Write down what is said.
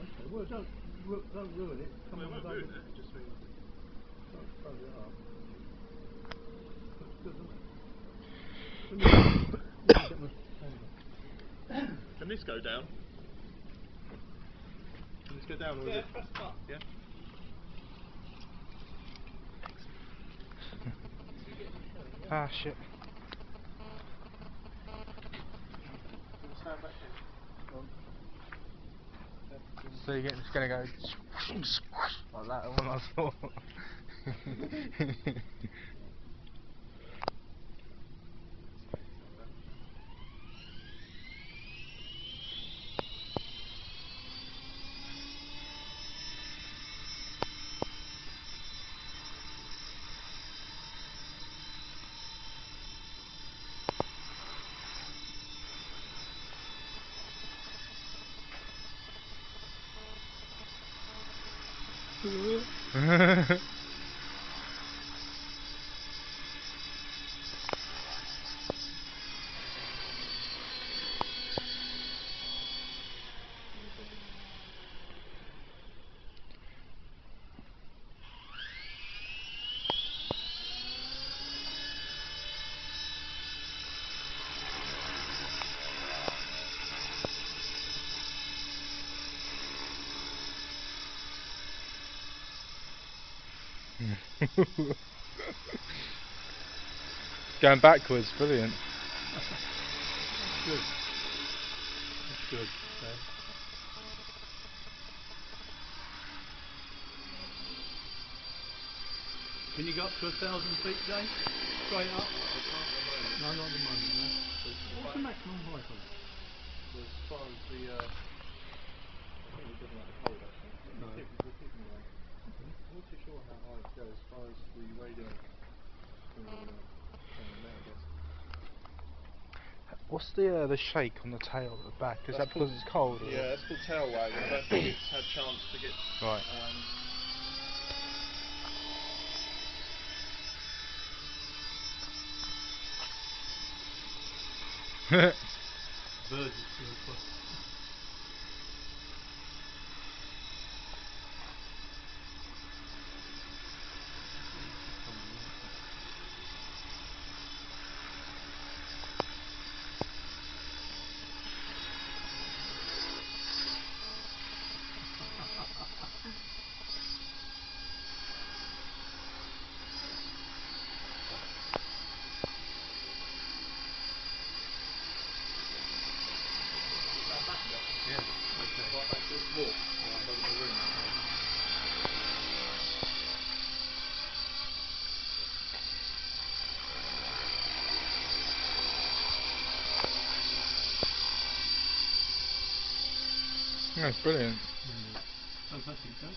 Okay, well, don't ruin it. Come on, don't ruin it. Just means don't buzz it up. Looks good, doesn't it? Can this go down? Can this go down? Or yeah, press up. Yeah. Ah, shit. Stand back here. So you're just gonna go like that when I saw. Going backwards, brilliant. Good. That's good. Okay. Can you go up to 1,000 feet, Jane? Straight up? No, not at the moment, no. What's the maximum height on it? As far as the, I think it doesn't like the cold actually. No. We'll keep them away. Okay. I'm not too sure how high it goes as far as the radio thing on the net, I guess. What's the shake on the tail at the back? Is that because it's cold? Or? Yeah, that's called tail wag. I don't think it's had chance to get. Right. Birds is good. Yeah. Okay. Right back to this wall. Right over the room. That's brilliant. Fantastic, Joe.